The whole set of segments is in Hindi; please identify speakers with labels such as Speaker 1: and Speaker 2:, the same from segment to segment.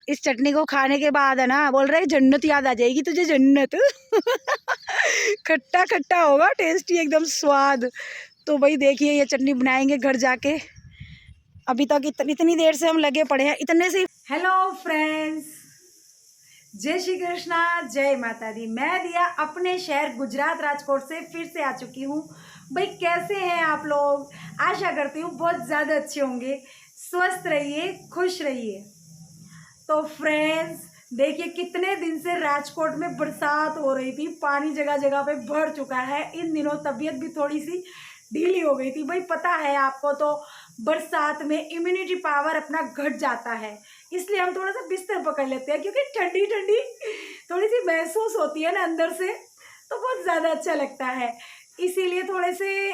Speaker 1: इस चटनी को खाने के बाद है ना, बोल रहे जन्नत याद आ जाएगी तुझे, जन्नत। खट्टा खट्टा होगा, टेस्टी एकदम स्वाद। तो भाई देखिए ये चटनी बनाएंगे घर जाके। अभी तक इतनी देर से हम लगे पड़े हैं, इतने से। हेलो फ्रेंड्स, जय श्री कृष्णा, जय माता दी। मैं दिया अपने शहर गुजरात राजकोट से फिर से आ चुकी हूँ। भाई कैसे हैं आप लोग? आशा करती हूँ बहुत ज़्यादा अच्छे होंगे। स्वस्थ रहिए, खुश रहिए। तो फ्रेंड्स देखिए कितने दिन से राजकोट में बरसात हो रही थी, पानी जगह जगह पे भर चुका है। इन दिनों तबीयत भी थोड़ी सी ढीली हो गई थी। भाई पता है आपको, तो बरसात में इम्यूनिटी पावर अपना घट जाता है, इसलिए हम थोड़ा सा बिस्तर पकड़ लेते हैं, क्योंकि ठंडी ठंडी थोड़ी सी महसूस होती है ना अंदर से, तो बहुत ज़्यादा अच्छा लगता है। इसीलिए थोड़े से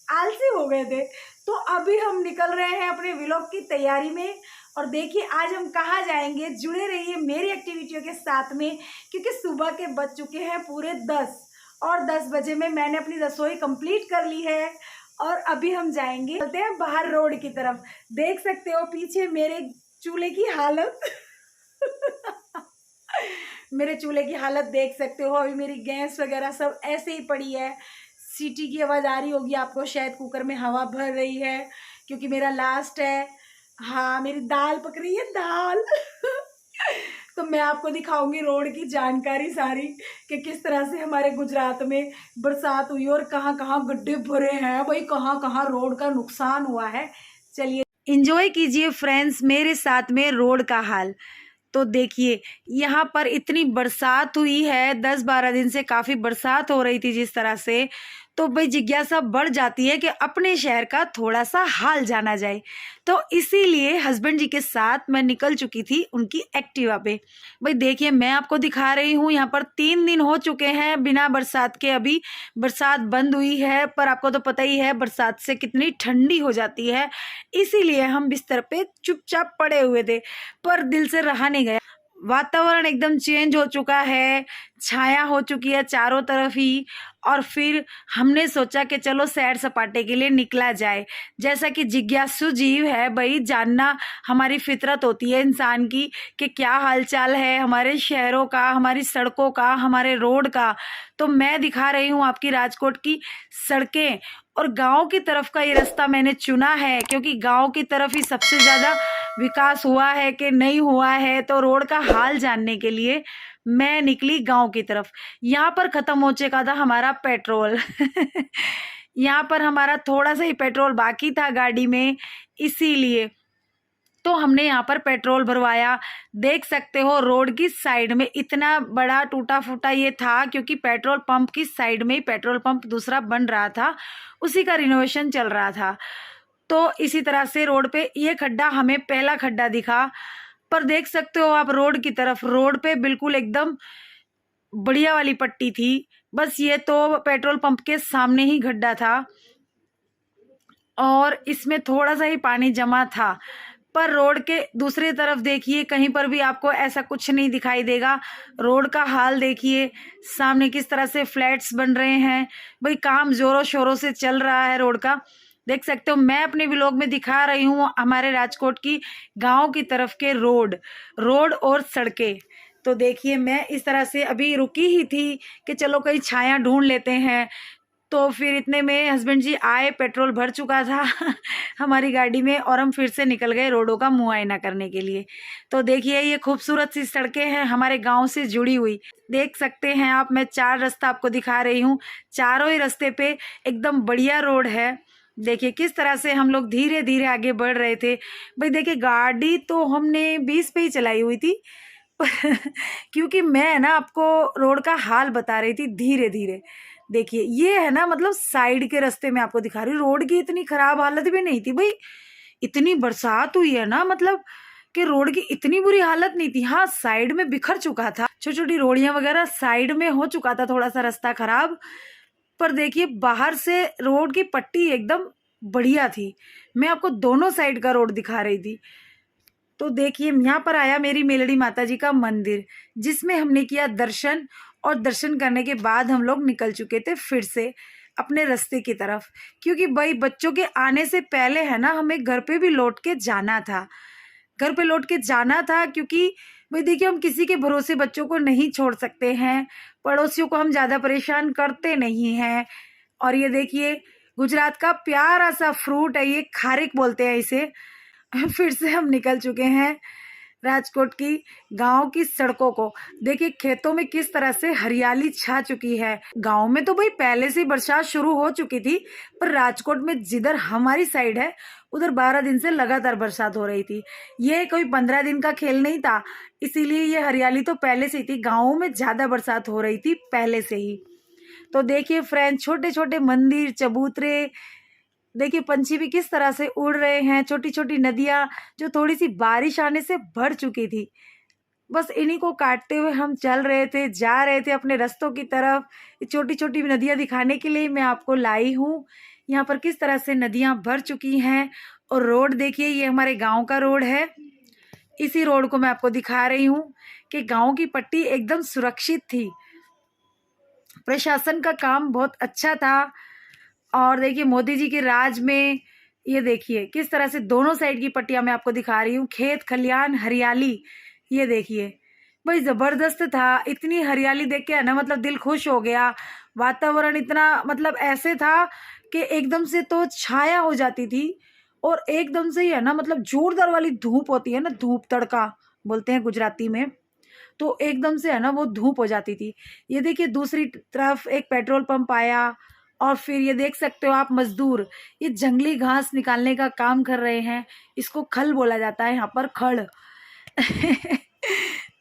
Speaker 1: आलसी हो गए थे। तो अभी हम निकल रहे हैं अपने व्लॉग की तैयारी में। और देखिए आज हम कहाँ जाएंगे, जुड़े रहिए मेरी एक्टिविटियों के साथ में, क्योंकि सुबह के बज चुके हैं पूरे 10 और 10 बजे में मैंने अपनी रसोई कंप्लीट कर ली है। और अभी हम जाएंगे, चलते हैं बाहर रोड की तरफ। देख सकते हो पीछे मेरे चूल्हे की हालत। मेरे चूल्हे की हालत देख सकते हो। अभी मेरी गैस वगैरह सब ऐसे ही पड़ी है। सीटी की आवाज़ आ रही होगी आपको, शायद कुकर में हवा भर रही है, क्योंकि मेरा लास्ट है। हाँ मेरी दाल पक रही है, दाल। तो मैं आपको दिखाऊंगी रोड की जानकारी सारी, कि किस तरह से हमारे गुजरात में बरसात हुई और कहाँ कहाँ गड्ढे भरे हैं, भाई कहाँ कहाँ रोड का नुकसान हुआ है। चलिए एंजॉय कीजिए फ्रेंड्स मेरे साथ में रोड का हाल। तो देखिए यहाँ पर इतनी बरसात हुई है, 10-12 दिन से काफ़ी बरसात हो रही थी जिस तरह से, तो भाई जिज्ञासा बढ़ जाती है कि अपने शहर का थोड़ा सा हाल जाना जाए। तो इसीलिए हस्बैंड जी के साथ मैं निकल चुकी थी उनकी एक्टिवा पे। भाई देखिए मैं आपको दिखा रही हूँ, यहाँ पर 3 दिन हो चुके हैं बिना बरसात के। अभी बरसात बंद हुई है, पर आपको तो पता ही है बरसात से कितनी ठंडी हो जाती है, इसीलिए हम बिस्तर पे चुपचाप पड़े हुए थे। पर दिल से रहा नहीं गया। वातावरण एकदम चेंज हो चुका है, छाया हो चुकी है चारों तरफ ही। और फिर हमने सोचा कि चलो सैर सपाटे के लिए निकला जाए। जैसा कि जिज्ञासु जीव है भाई, जानना हमारी फितरत होती है इंसान की, कि क्या हालचाल है हमारे शहरों का, हमारी सड़कों का, हमारे रोड का। तो मैं दिखा रही हूँ आपकी राजकोट की सड़कें। और गांव की तरफ का ये रास्ता मैंने चुना है, क्योंकि गांव की तरफ ही सबसे ज़्यादा विकास हुआ है कि नहीं हुआ है। तो रोड का हाल जानने के लिए मैं निकली गांव की तरफ। यहाँ पर ख़त्म हो चुका था हमारा पेट्रोल। यहाँ पर हमारा थोड़ा सा ही पेट्रोल बाकी था गाड़ी में, इसीलिए तो हमने यहाँ पर पेट्रोल भरवाया। देख सकते हो रोड की साइड में इतना बड़ा टूटा फूटा ये था, क्योंकि पेट्रोल पंप की साइड में ही पेट्रोल पंप दूसरा बन रहा था, उसी का रिनोवेशन चल रहा था। तो इसी तरह से रोड पे ये खड्डा हमें पहला खड्डा दिखा। पर देख सकते हो आप रोड की तरफ, रोड पे बिल्कुल एकदम बढ़िया वाली पट्टी थी। बस ये तो पेट्रोल पंप के सामने ही गड्ढा था और इसमें थोड़ा सा ही पानी जमा था। पर रोड के दूसरी तरफ देखिए, कहीं पर भी आपको ऐसा कुछ नहीं दिखाई देगा। रोड का हाल देखिए, सामने किस तरह से फ्लैट्स बन रहे हैं। भाई काम जोरों शोरों से चल रहा है रोड का। देख सकते हो मैं अपने व्लॉग में दिखा रही हूँ हमारे राजकोट की गांव की तरफ के रोड और सड़कें। तो देखिए मैं इस तरह से अभी रुकी ही थी कि चलो कहीं छाया ढूंढ लेते हैं। तो फिर इतने में हस्बैंड जी आए, पेट्रोल भर चुका था हमारी गाड़ी में, और हम फिर से निकल गए रोडों का मुआयना करने के लिए। तो देखिए ये खूबसूरत सी सड़कें हैं हमारे गांव से जुड़ी हुई, देख सकते हैं आप। मैं 4 रास्ता आपको दिखा रही हूँ, चारों ही रास्ते पे एकदम बढ़िया रोड है। देखिए किस तरह से हम लोग धीरे धीरे आगे बढ़ रहे थे। भाई देखिए गाड़ी तो हमने 20 पे ही चलाई हुई थी। क्योंकि मैं ना आपको रोड का हाल बता रही थी धीरे धीरे। देखिए ये है ना, मतलब साइड के रास्ते में आपको दिखा रही हूँ। रोड की इतनी खराब हालत भी नहीं थी भाई, इतनी बरसात हुई है ना, मतलब कि रोड की इतनी बुरी हालत नहीं थी। हाँ साइड में बिखर चुका था, छोटी छोटी रोड़ियां वगैरह साइड में हो चुका था, थोड़ा सा रास्ता खराब। पर देखिए बाहर से रोड की पट्टी एकदम बढ़िया थी। मैं आपको दोनों साइड का रोड दिखा रही थी। तो देखिए यहाँ पर आया मेरी मेलड़ी माता जी का मंदिर, जिसमें हमने किया दर्शन। और दर्शन करने के बाद हम लोग निकल चुके थे फिर से अपने रास्ते की तरफ, क्योंकि भाई बच्चों के आने से पहले है ना हमें घर पे भी लौट के जाना था। घर पे लौट के जाना था, क्योंकि भाई देखिए हम किसी के भरोसे बच्चों को नहीं छोड़ सकते हैं, पड़ोसियों को हम ज़्यादा परेशान करते नहीं हैं। और ये देखिए गुजरात का प्यारा सा फ्रूट है, ये खारिक बोलते हैं इसे। फिर से हम निकल चुके हैं राजकोट की गांव की सड़कों को। देखिए खेतों में किस तरह से हरियाली छा चुकी है। गांव में तो भाई पहले से बरसात शुरू हो चुकी थी, पर राजकोट में जिधर हमारी साइड है उधर 12 दिन से लगातार बरसात हो रही थी। ये कोई 15 दिन का खेल नहीं था, इसीलिए ये हरियाली तो पहले से ही थी। गाँव में ज्यादा बरसात हो रही थी पहले से ही। तो देखिए फ्रेंड्स, छोटे छोटे मंदिर, चबूतरे, देखिए पंछी भी किस तरह से उड़ रहे हैं। छोटी छोटी नदियां जो थोड़ी सी बारिश आने से भर चुकी थी, बस इन्हीं को काटते हुए हम चल रहे थे, जा रहे थे अपने रास्तों की तरफ। छोटी छोटी नदियां दिखाने के लिए मैं आपको लाई हूँ। यहाँ पर किस तरह से नदियां भर चुकी हैं। और रोड देखिए, ये हमारे गांव का रोड है। इसी रोड को मैं आपको दिखा रही हूँ कि गांव की पट्टी एकदम सुरक्षित थी। प्रशासन का काम बहुत अच्छा था। और देखिए मोदी जी के राज में ये देखिए किस तरह से दोनों साइड की पट्टियां मैं आपको दिखा रही हूँ। खेत खलियान हरियाली, ये देखिए भाई जबरदस्त था। इतनी हरियाली देख के है ना, मतलब दिल खुश हो गया। वातावरण इतना मतलब ऐसे था कि एकदम से तो छाया हो जाती थी, और एकदम से ही है ना, मतलब जोरदार वाली धूप होती है ना, धूप तड़का बोलते हैं गुजराती में, तो एकदम से है ना वो धूप हो जाती थी। ये देखिए दूसरी तरफ एक पेट्रोल पंप आया, और फिर ये देख सकते हो आप मजदूर ये जंगली घास निकालने का काम कर रहे हैं। इसको खल बोला जाता है यहाँ पर, खड़।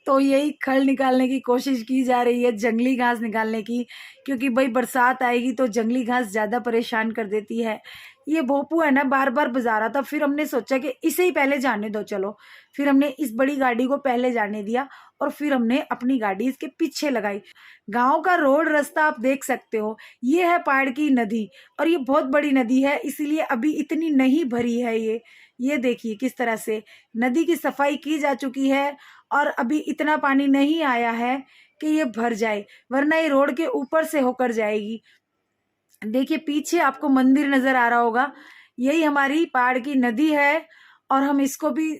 Speaker 1: तो यही खल निकालने की कोशिश की जा रही है, जंगली घास निकालने की, क्योंकि भाई बरसात आएगी तो जंगली घास ज़्यादा परेशान कर देती है। ये भोपू है ना बार बार बजा रहा था, फिर हमने सोचा कि इसे ही पहले जाने दो चलो। फिर हमने इस बड़ी गाड़ी को पहले जाने दिया, और फिर हमने अपनी गाड़ी इसके पीछे लगाई। गांव का रोड रास्ता आप देख सकते हो। ये है पहाड़ की नदी, और ये बहुत बड़ी नदी है, इसीलिए अभी इतनी नहीं भरी है ये देखिए किस तरह से नदी की सफाई की जा चुकी है, और अभी इतना पानी नहीं आया है कि ये भर जाए, वरना ये रोड के ऊपर से होकर जाएगी। देखिए पीछे आपको मंदिर नजर आ रहा होगा, यही हमारी पहाड़ की नदी है। और हम इसको भी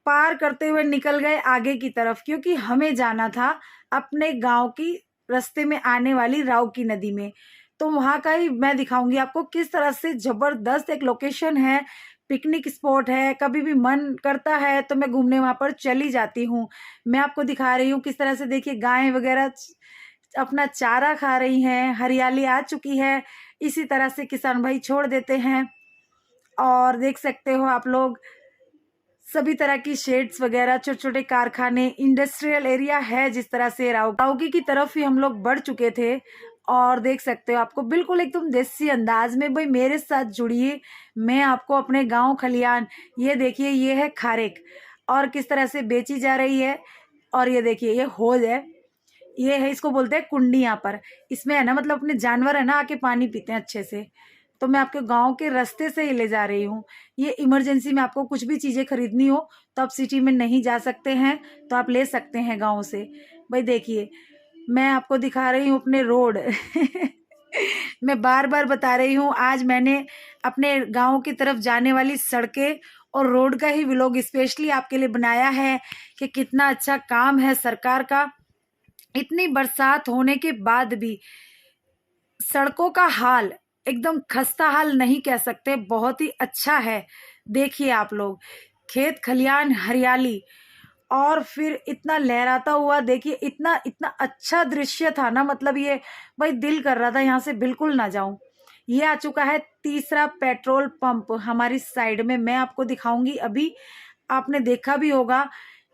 Speaker 1: पार करते हुए निकल गए आगे की तरफ, क्योंकि हमें जाना था अपने गांव की रास्ते में आने वाली राव की नदी में। तो वहां का ही मैं दिखाऊंगी आपको किस तरह से जबरदस्त एक लोकेशन है, पिकनिक स्पॉट है। कभी भी मन करता है तो मैं घूमने वहां पर चली जाती हूँ। मैं आपको दिखा रही हूँ किस तरह से, देखिए गायें वगैरह अपना चारा खा रही हैं, हरियाली आ चुकी है। इसी तरह से किसान भाई छोड़ देते हैं। और देख सकते हो आप लोग सभी तरह की शेड्स वगैरह, छोटे छोटे कारखाने, इंडस्ट्रियल एरिया है। जिस तरह से राउकी की तरफ ही हम लोग बढ़ चुके थे। और देख सकते हो आपको बिल्कुल एकदम देसी अंदाज में भाई मेरे साथ जुड़िए, मैं आपको अपने गांव खलियान, ये देखिए ये है खारेक, और किस तरह से बेची जा रही है। और ये देखिए ये होज है, ये है, इसको बोलते हैं कुंडी। यहाँ पर इसमें है ना, मतलब अपने जानवर है ना आके पानी पीते हैं अच्छे से। तो मैं आपके गांव के रास्ते से ही ले जा रही हूँ। ये इमरजेंसी में आपको कुछ भी चीजें खरीदनी हो तो आप सिटी में नहीं जा सकते हैं, तो आप ले सकते हैं गांव से। भाई देखिए मैं आपको दिखा रही हूँ अपने रोड। मैं बार बार बता रही हूँ, आज मैंने अपने गांव की तरफ जाने वाली सड़कें और रोड का ही व्लॉग स्पेशली आपके लिए बनाया है कि कितना अच्छा काम है सरकार का। इतनी बरसात होने के बाद भी सड़कों का हाल एकदम खस्ता हाल नहीं कह सकते, बहुत ही अच्छा है। देखिए आप लोग खेत खलियान हरियाली, और फिर इतना लहराता हुआ, देखिए इतना इतना अच्छा दृश्य था ना, मतलब ये भाई दिल कर रहा था यहाँ से बिल्कुल ना जाऊं। ये आ चुका है तीसरा पेट्रोल पंप हमारी साइड में, मैं आपको दिखाऊंगी अभी, आपने देखा भी होगा।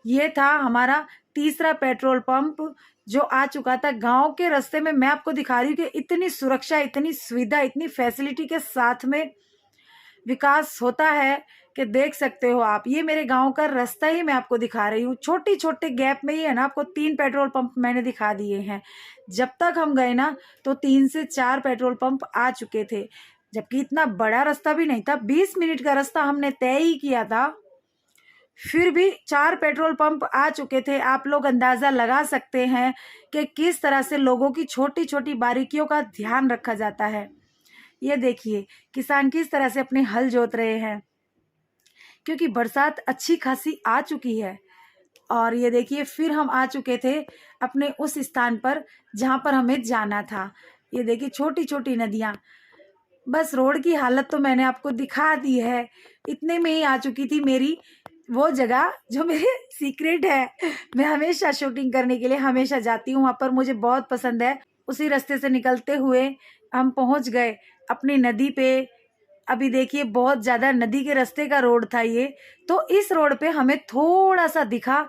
Speaker 1: ये था हमारा तीसरा पेट्रोल पंप जो आ चुका था गांव के रास्ते में। मैं आपको दिखा रही हूँ कि इतनी सुरक्षा, इतनी सुविधा, इतनी फैसिलिटी के साथ में विकास होता है कि देख सकते हो आप। ये मेरे गांव का रास्ता ही मैं आपको दिखा रही हूँ, छोटी छोटे गैप में ही है ना, आपको 3 पेट्रोल पंप मैंने दिखा दिए हैं। जब तक हम गए ना तो 3 से 4 पेट्रोल पंप आ चुके थे, जबकि इतना बड़ा रास्ता भी नहीं था, 20 मिनट का रास्ता हमने तय ही किया था, फिर भी 4 पेट्रोल पंप आ चुके थे। आप लोग अंदाजा लगा सकते हैं कि किस तरह से लोगों की छोटी छोटी बारीकियों का ध्यान रखा जाता है। ये देखिए किसान किस तरह से अपने हल जोत रहे हैं, क्योंकि बरसात अच्छी खासी आ चुकी है। और ये देखिए फिर हम आ चुके थे अपने उस स्थान पर जहाँ पर हमें जाना था। ये देखिए छोटी छोटी नदियाँ। बस रोड की हालत तो मैंने आपको दिखा दी है। इतने में ही आ चुकी थी मेरी वो जगह जो मेरे सीक्रेट है। मैं हमेशा शूटिंग करने के लिए हमेशा जाती हूँ, वहाँ पर मुझे बहुत पसंद है। उसी रास्ते से निकलते हुए हम पहुँच गए अपनी नदी पे। अभी देखिए बहुत ज़्यादा नदी के रास्ते का रोड था ये, तो इस रोड पे हमें थोड़ा सा दिखा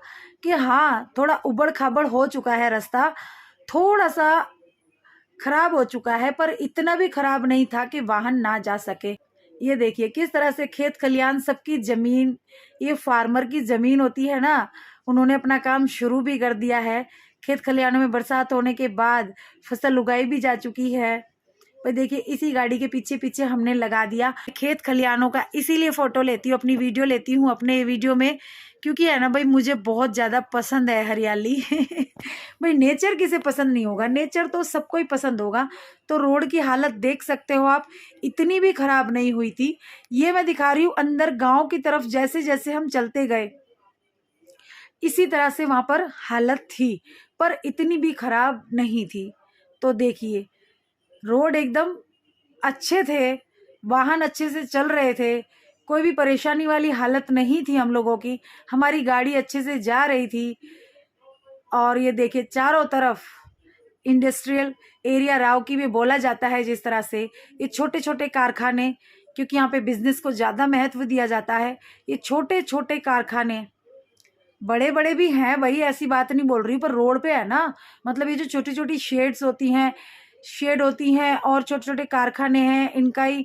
Speaker 1: कि हाँ थोड़ा उबड़ खाबड़ हो चुका है रास्ता, थोड़ा सा खराब हो चुका है, पर इतना भी खराब नहीं था कि वाहन ना जा सके। ये देखिए किस तरह से खेत खलियान सबकी जमीन, ये फार्मर की जमीन होती है ना, उन्होंने अपना काम शुरू भी कर दिया है। खेत खलियानों में बरसात होने के बाद फसल उगाई भी जा चुकी है। भाई देखिए इसी गाड़ी के पीछे पीछे हमने लगा दिया खेत खलियानों का। इसीलिए फोटो लेती हूँ, अपनी वीडियो लेती हूँ अपने वीडियो में, क्योंकि है ना भाई मुझे बहुत ज़्यादा पसंद है हरियाली। भाई नेचर किसे पसंद नहीं होगा, नेचर तो सबको ही पसंद होगा। तो रोड की हालत देख सकते हो आप, इतनी भी खराब नहीं हुई थी। ये मैं दिखा रही हूँ अंदर गांव की तरफ, जैसे जैसे हम चलते गए इसी तरह से वहां पर हालत थी, पर इतनी भी खराब नहीं थी। तो देखिए रोड एकदम अच्छे थे, वाहन अच्छे से चल रहे थे, कोई भी परेशानी वाली हालत नहीं थी हम लोगों की, हमारी गाड़ी अच्छे से जा रही थी। और ये देखिए चारों तरफ इंडस्ट्रियल एरिया राव की भी बोला जाता है जिस तरह से, ये छोटे छोटे कारखाने, क्योंकि यहाँ पे बिजनेस को ज़्यादा महत्व दिया जाता है। ये छोटे छोटे कारखाने, बड़े बड़े भी हैं भाई, ऐसी बात नहीं बोल रही, पर रोड पे है ना, मतलब ये जो छोटी छोटी शेड्स होती हैं, शेड होती हैं और छोटे छोटे कारखाने हैं, इनका ही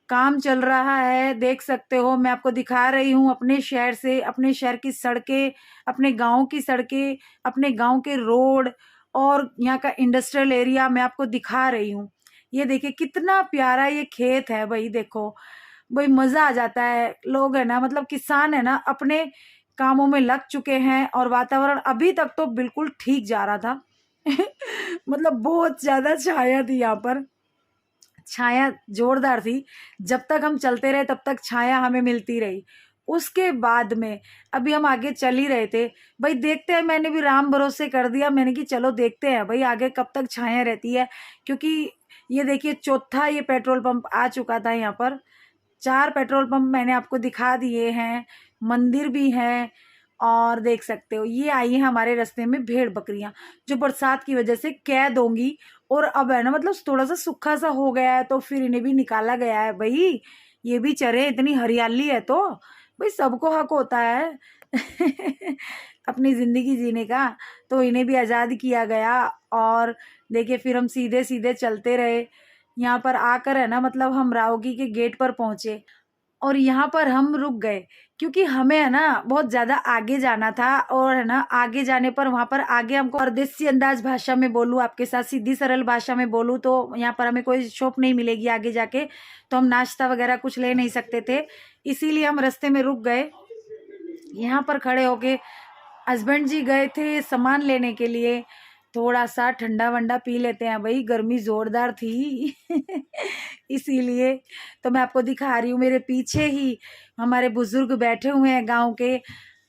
Speaker 1: काम चल रहा है। देख सकते हो मैं आपको दिखा रही हूँ अपने शहर से, अपने शहर की सड़कें, अपने गांव की सड़कें, अपने गांव के रोड और यहाँ का इंडस्ट्रियल एरिया मैं आपको दिखा रही हूँ। ये देखिए कितना प्यारा ये खेत है भाई, देखो भाई मजा आ जाता है। लोग है ना, मतलब किसान है ना, अपने कामों में लग चुके हैं और वातावरण अभी तक तो बिल्कुल ठीक जा रहा था। मतलब बहुत ज्यादा छाया थी यहाँ पर, छाया जोरदार थी। जब तक हम चलते रहे तब तक छाया हमें मिलती रही। उसके बाद में अभी हम आगे चल ही रहे थे, भाई देखते हैं, मैंने भी राम भरोसे कर दिया, मैंने कि चलो देखते हैं भाई आगे कब तक छाया रहती है। क्योंकि ये देखिए चौथा ये पेट्रोल पंप आ चुका था यहाँ पर। 4 पेट्रोल पंप मैंने आपको दिखा दिए हैं, मंदिर भी है। और देख सकते हो ये आई है हमारे रास्ते में भेड़ बकरियां, जो बरसात की वजह से कैद होंगी। और अब है ना, मतलब थोड़ा सा सूखा सा हो गया है तो फिर इन्हें भी निकाला गया है भाई, ये भी चरे, इतनी हरियाली है तो भाई सबको हक होता है अपनी जिंदगी जीने का, तो इन्हें भी आज़ाद किया गया। और देखिए फिर हम सीधे सीधे चलते रहे, यहाँ पर आकर है ना, मतलब हम रावगी के गेट पर पहुंचे और यहाँ पर हम रुक गए, क्योंकि हमें है ना बहुत ज़्यादा आगे जाना था। और है ना आगे जाने पर वहाँ पर आगे हमको परदेसी अंदाज भाषा में बोलूँ आपके साथ, सीधी सरल भाषा में बोलूँ तो यहाँ पर हमें कोई शॉप नहीं मिलेगी आगे जाके, तो हम नाश्ता वगैरह कुछ ले नहीं सकते थे, इसीलिए हम रास्ते में रुक गए। यहाँ पर खड़े होके हस्बैंड जी गए थे सामान लेने के लिए, थोड़ा सा ठंडा वंडा पी लेते हैं भाई, गर्मी जोरदार थी इसीलिए। तो मैं आपको दिखा रही हूँ मेरे पीछे ही हमारे बुजुर्ग बैठे हुए हैं गांव के,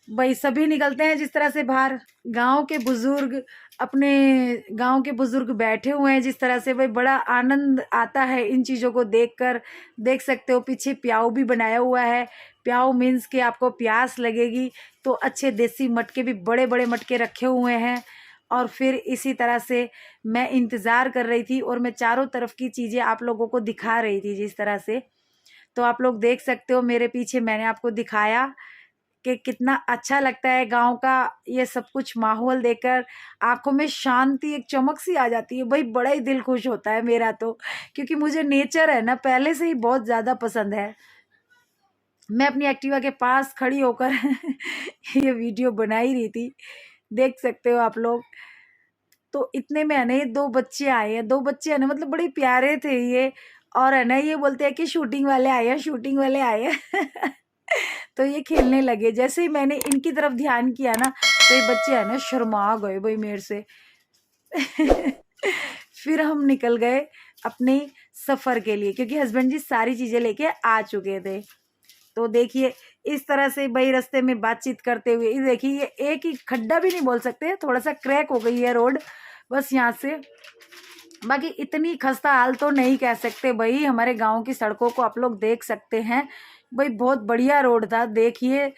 Speaker 1: भाई सभी निकलते हैं जिस तरह से बाहर, गांव के बुजुर्ग, अपने गांव के बुजुर्ग बैठे हुए हैं जिस तरह से, भाई बड़ा आनंद आता है इन चीज़ों को देखकर। देख सकते हो पीछे प्याऊ भी बनाया हुआ है, प्याऊ मीन्स के आपको प्यास लगेगी तो अच्छे देसी मटके भी, बड़े बड़े मटके रखे हुए हैं। और फिर इसी तरह से मैं इंतज़ार कर रही थी और मैं चारों तरफ की चीज़ें आप लोगों को दिखा रही थी जिस तरह से। तो आप लोग देख सकते हो मेरे पीछे मैंने आपको दिखाया कि कितना अच्छा लगता है गांव का ये सब कुछ माहौल देखकर, आंखों में शांति, एक चमक सी आ जाती है भाई, बड़ा ही दिल खुश होता है मेरा तो, क्योंकि मुझे नेचर है ना पहले से ही बहुत ज़्यादा पसंद है। मैं अपनी एक्टिवा के पास खड़ी होकर ये वीडियो बना ही रही थी, देख सकते हो आप लोग। तो इतने में है ना ये 2 बच्चे आए हैं, 2 बच्चे है ना, मतलब बड़े प्यारे थे ये, और है ना ये बोलते हैं कि शूटिंग वाले आए हैं, शूटिंग वाले आए हैं तो ये खेलने लगे। जैसे ही मैंने इनकी तरफ ध्यान किया ना, तो ये बच्चे है ना शर्मा गए भाई मेरे से फिर हम निकल गए अपने सफर के लिए, क्योंकि हस्बैंड जी सारी चीजें लेके आ चुके थे। तो देखिए इस तरह से भाई रास्ते में बातचीत करते हुए, ये देखिए ये एक ही खड्डा भी नहीं बोल सकते, थोड़ा सा क्रैक हो गई है रोड बस यहाँ से, बाकी इतनी खस्ता हाल तो नहीं कह सकते भाई। हमारे गांव की सड़कों को आप लोग देख सकते हैं भाई, बहुत बढ़िया रोड था। देखिए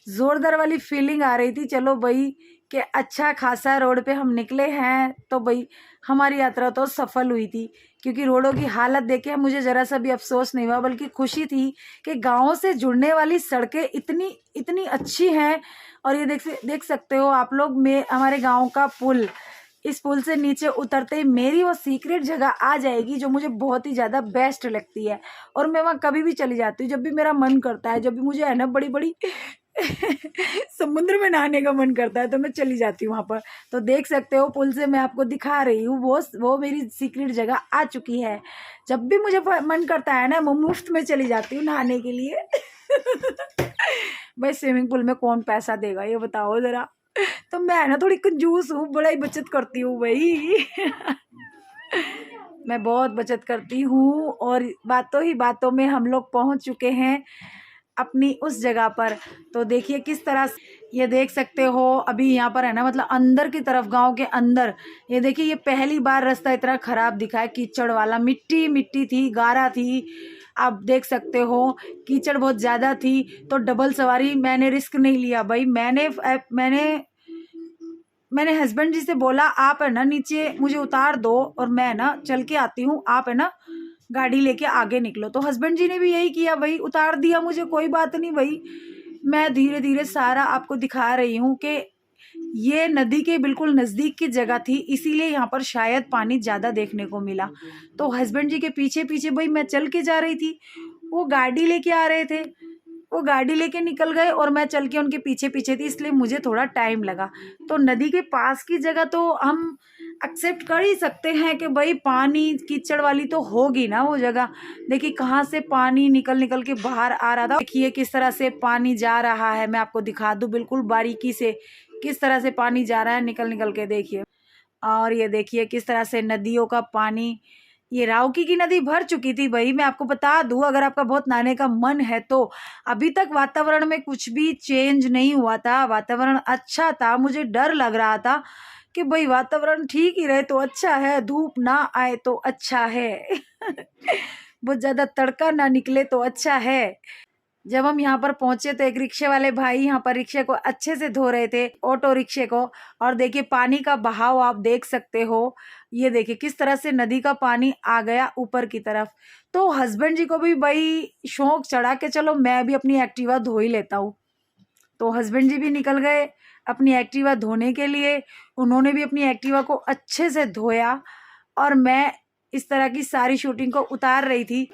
Speaker 1: जोरदार वाली फीलिंग आ रही थी। चलो भाई कि अच्छा खासा रोड पे हम निकले हैं, तो भाई हमारी यात्रा तो सफल हुई थी, क्योंकि रोडों की हालत देख के मुझे ज़रा सा भी अफसोस नहीं हुआ, बल्कि खुशी थी कि गाँव से जुड़ने वाली सड़कें इतनी इतनी अच्छी हैं। और ये देख सकते हो आप लोग, में हमारे गाँव का पुल, इस पुल से नीचे उतरते ही मेरी वो सीक्रेट जगह आ जाएगी जो मुझे बहुत ही ज़्यादा बेस्ट लगती है, और मैं वहाँ कभी भी चली जाती हूँ जब भी मेरा मन करता है। जब भी मुझे है ना बड़ी बड़ी समुद्र में नहाने का मन करता है तो मैं चली जाती हूँ वहाँ पर। तो देख सकते हो पुल से मैं आपको दिखा रही हूँ, वो मेरी सीक्रेट जगह आ चुकी है। जब भी मुझे मन करता है ना, मैं मुफ्त में चली जाती हूँ नहाने के लिए। भाई स्विमिंग पूल में कौन पैसा देगा ये बताओ ज़रा। तो मैं ना थोड़ी कंजूस हूँ, बड़ा ही बचत करती हूँ भाई। मैं बहुत बचत करती हूँ। और बातों ही बातों में हम लोग पहुँच चुके हैं अपनी उस जगह पर। तो देखिए किस तरह से, ये देख सकते हो अभी यहाँ पर है ना, मतलब अंदर की तरफ, गांव के अंदर। ये देखिए ये पहली बार रास्ता इतना खराब दिखा है, कीचड़ वाला, मिट्टी मिट्टी थी, गारा थी। आप देख सकते हो कीचड़ बहुत ज़्यादा थी, तो डबल सवारी मैंने रिस्क नहीं लिया भाई। मैंने हस्बैंड जी से बोला आप है ना नीचे मुझे उतार दो और मैं ना चल के आती हूँ, आप है ना गाड़ी लेके आगे निकलो। तो हस्बैंड जी ने भी यही किया भाई, उतार दिया मुझे, कोई बात नहीं भाई। मैं धीरे धीरे सारा आपको दिखा रही हूँ कि ये नदी के बिल्कुल नज़दीक की जगह थी, इसीलिए यहाँ पर शायद पानी ज़्यादा देखने को मिला। तो हस्बैंड जी के पीछे पीछे भाई मैं चल के जा रही थी, वो गाड़ी लेके आ रहे थे, वो गाड़ी लेके निकल गए और मैं चल के उनके पीछे पीछे थी, इसलिए मुझे थोड़ा टाइम लगा। तो नदी के पास की जगह तो हम एक्सेप्ट कर ही सकते हैं कि भाई पानी कीचड़ वाली तो होगी ना वो जगह। देखिए कहाँ से पानी निकल निकल के बाहर आ रहा था। देखिए किस तरह से पानी जा रहा है, मैं आपको दिखा दूँ बिल्कुल बारीकी से किस तरह से पानी जा रहा है निकल निकल के, देखिए। और ये देखिए किस तरह से नदियों का पानी, ये राउकी की नदी भर चुकी थी भाई। मैं आपको बता दूं, अगर आपका बहुत नहाने का मन है तो अभी तक वातावरण में कुछ भी चेंज नहीं हुआ था, वातावरण अच्छा था। मुझे डर लग रहा था कि भाई वातावरण ठीक ही रहे तो अच्छा है, धूप ना आए तो अच्छा है। बहुत ज़्यादा तड़का ना निकले तो अच्छा है। जब हम यहाँ पर पहुंचे तो एक रिक्शे वाले भाई यहाँ पर रिक्शे को अच्छे से धो रहे थे, ऑटो रिक्शे को। और देखिए पानी का बहाव आप देख सकते हो, ये देखिए किस तरह से नदी का पानी आ गया ऊपर की तरफ। तो हस्बैंड जी को भी भाई शौक चढ़ा के चलो मैं भी अपनी एक्टिवा धो ही लेता हूँ। तो हस्बैंड जी भी निकल गए अपनी एक्टिवा धोने के लिए, उन्होंने भी अपनी एक्टिवा को अच्छे से धोया और मैं इस तरह की सारी शूटिंग को उतार रही थी।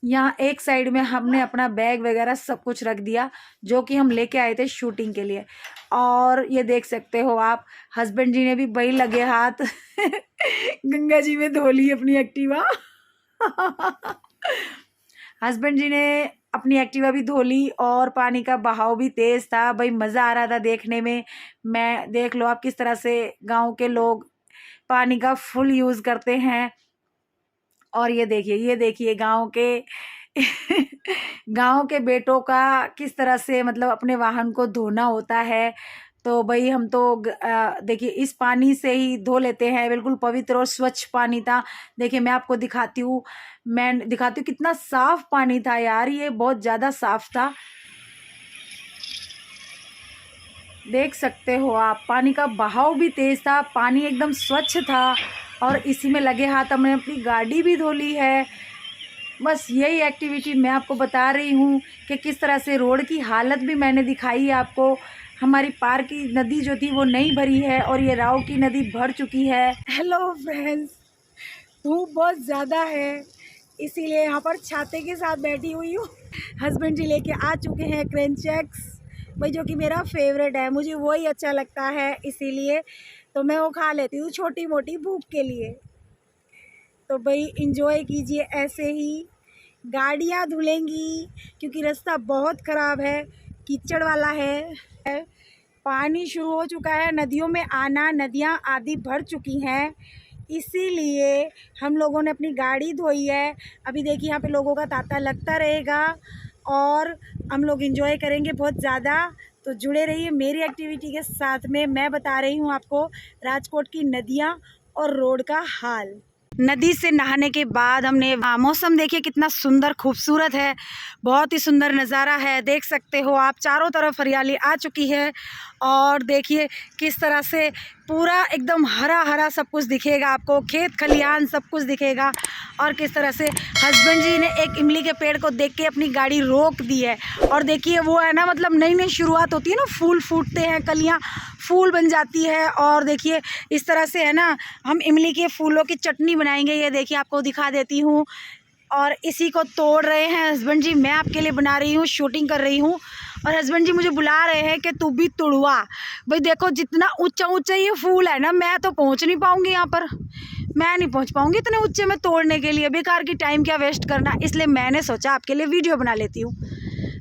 Speaker 1: यहाँ एक साइड में हमने अपना बैग वगैरह सब कुछ रख दिया जो कि हम लेके आए थे शूटिंग के लिए। और ये देख सकते हो आप, हस्बैंड जी ने भी भाई लगे हाथ गंगा जी में धो ली अपनी एक्टिवा। हस्बैंड जी ने अपनी एक्टिवा भी धो ली और पानी का बहाव भी तेज था भाई, मज़ा आ रहा था देखने में। मैं देख लो आप किस तरह से गांव के लोग पानी का फुल यूज़ करते हैं। और ये देखिए गांव के गांव के बेटों का किस तरह से मतलब अपने वाहन को धोना होता है। तो भाई हम तो देखिए इस पानी से ही धो लेते हैं, बिल्कुल पवित्र और स्वच्छ पानी था। देखिए मैं आपको दिखाती हूँ कितना साफ पानी था यार, ये बहुत ज़्यादा साफ था। देख सकते हो आप पानी का बहाव भी तेज था, पानी एकदम स्वच्छ था। और इसी में लगे हाथ हमने अपनी गाड़ी भी धो ली है। बस यही एक्टिविटी मैं आपको बता रही हूँ कि किस तरह से रोड की हालत भी मैंने दिखाई है आपको। हमारी पार की नदी जो थी वो नहीं भरी है और ये राव की नदी भर चुकी है। हेलो फ्रेंड्स, धूप बहुत ज़्यादा है इसीलिए यहाँ पर छाते के साथ बैठी हुई हूँ। हस्बैंड जी लेके आ चुके हैं क्रंचेक्स भाई, जो कि मेरा फेवरेट है, मुझे वही अच्छा लगता है, इसीलिए तो मैं वो खा लेती हूँ छोटी मोटी भूख के लिए। तो भाई इंजॉय कीजिए ऐसे ही। गाड़ियाँ धुलेंगी क्योंकि रास्ता बहुत ख़राब है, कीचड़ वाला है। पानी शुरू हो चुका है नदियों में आना, नदियाँ आधी भर चुकी हैं, इसीलिए हम लोगों ने अपनी गाड़ी धोई है। अभी देखिए यहाँ पे लोगों का तांता लगता रहेगा और हम लोग एंजॉय करेंगे बहुत ज़्यादा। तो जुड़े रहिए मेरी एक्टिविटी के साथ में। मैं बता रही हूँ आपको राजकोट की नदियाँ और रोड का हाल। नदी से नहाने के बाद हमने मौसम देखिए कितना सुंदर खूबसूरत है, बहुत ही सुंदर नज़ारा है। देख सकते हो आप, चारों तरफ हरियाली आ चुकी है और देखिए किस तरह से पूरा एकदम हरा हरा सब कुछ दिखेगा आपको, खेत खलिहान सब कुछ दिखेगा। और किस तरह से हस्बैंड जी ने एक इमली के पेड़ को देख के अपनी गाड़ी रोक दी है। और देखिए वो है ना, मतलब नई नई शुरुआत होती है ना, फूल फूटते हैं, कलियाँ फूल बन जाती है। और देखिए इस तरह से है ना, हम इमली के फूलों की चटनी बनाएंगे। ये देखिए आपको दिखा देती हूँ। और इसी को तोड़ रहे हैं हस्बैंड जी, मैं आपके लिए बना रही हूँ, शूटिंग कर रही हूँ। और हस्बैंड जी मुझे बुला रहे हैं कि तू भी तोड़वा। भाई देखो जितना ऊंचा ऊंचा ये फूल है ना, मैं तो पहुँच नहीं पाऊँगी यहाँ पर, मैं नहीं पहुँच पाऊँगी इतने ऊंचे में तोड़ने के लिए, बेकार की टाइम क्या वेस्ट करना। इसलिए मैंने सोचा आपके लिए वीडियो बना लेती हूँ।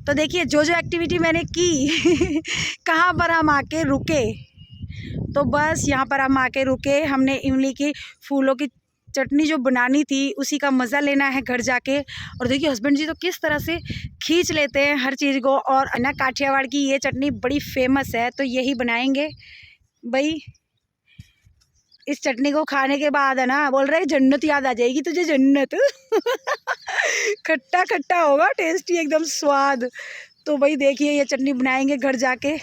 Speaker 1: तो देखिए जो जो एक्टिविटी मैंने की कहाँ पर हम आके रुके, तो बस यहाँ पर हम आके रुके। हमने इमली की फूलों की चटनी जो बनानी थी उसी का मज़ा लेना है घर जाके। और देखिए हस्बैंड जी तो किस तरह से खींच लेते हैं हर चीज़ को। और ना काठियावाड़ की ये चटनी बड़ी फेमस है, तो यही बनाएंगे भाई। इस चटनी को खाने के बाद है ना, बोल रहे जन्नत याद आ जाएगी तुझे, जन्नत खट्टा खट्टा होगा, टेस्टी एकदम स्वाद। तो भाई देखिए ये चटनी बनाएंगे घर जाके।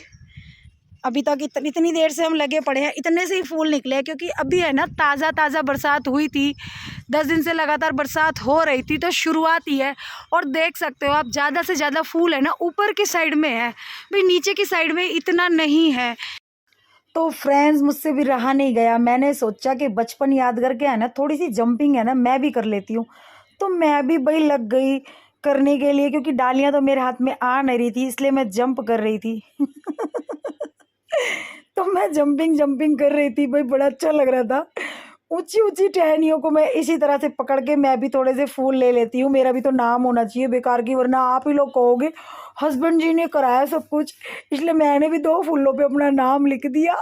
Speaker 1: अभी तक इतनी देर से हम लगे पड़े हैं, इतने से ही फूल निकले, क्योंकि अभी है ना ताज़ा ताज़ा बरसात हुई थी। 10 दिन से लगातार बरसात हो रही थी, तो शुरुआत ही है। और देख सकते हो आप, ज़्यादा से ज़्यादा फूल है ना ऊपर की साइड में है, भाई नीचे की साइड में इतना नहीं है। तो फ्रेंड्स मुझसे भी रहा नहीं गया, मैंने सोचा कि बचपन याद करके है ना, थोड़ी सी जंपिंग है ना मैं भी कर लेती हूँ। तो मैं भी भाई लग गई करने के लिए, क्योंकि डालियाँ तो मेरे हाथ में आ नहीं रही थी, इसलिए मैं जंप कर रही थी तो मैं जंपिंग कर रही थी भाई, बड़ा अच्छा लग रहा था। ऊंची ऊंची टहनियों को मैं इसी तरह से पकड़ के मैं भी थोड़े से फूल ले लेती हूँ। मेरा भी तो नाम होना चाहिए बेकार की, वरना आप ही लोग कहोगे हस्बैंड जी ने कराया सब कुछ, इसलिए मैंने भी 2 फूलों पे अपना नाम लिख दिया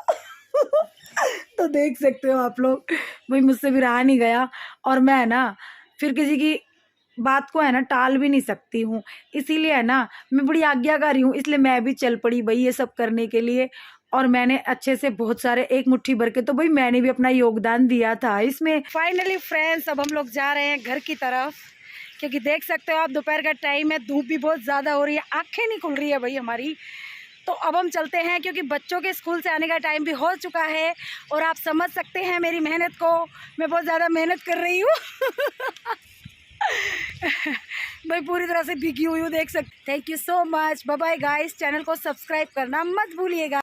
Speaker 1: तो देख सकते हो आप लोग, भाई मुझसे भी रहा नहीं गया। और मैं है ना फिर किसी की बात को है ना टाल भी नहीं सकती हूँ, इसीलिए है ना मैं बड़ी आज्ञाकारी हूँ, इसलिए मैं भी चल पड़ी भाई ये सब करने के लिए। और मैंने अच्छे से बहुत सारे एक मुट्ठी भर के, तो भाई मैंने भी अपना योगदान दिया था इसमें। फाइनली फ्रेंड्स अब हम लोग जा रहे हैं घर की तरफ, क्योंकि देख सकते हो आप दोपहर का टाइम है, धूप भी बहुत ज़्यादा हो रही है, आंखें नहीं खुल रही है भाई हमारी। तो अब हम चलते हैं, क्योंकि बच्चों के स्कूल से आने का टाइम भी हो चुका है। और आप समझ सकते हैं मेरी मेहनत को, मैं बहुत ज़्यादा मेहनत कर रही हूँ भाई पूरी तरह से भीगी हुई हूँ, देख सकते। Thank you so much, bye bye guys. Channel को सब्सक्राइब करना मत भूलिएगा।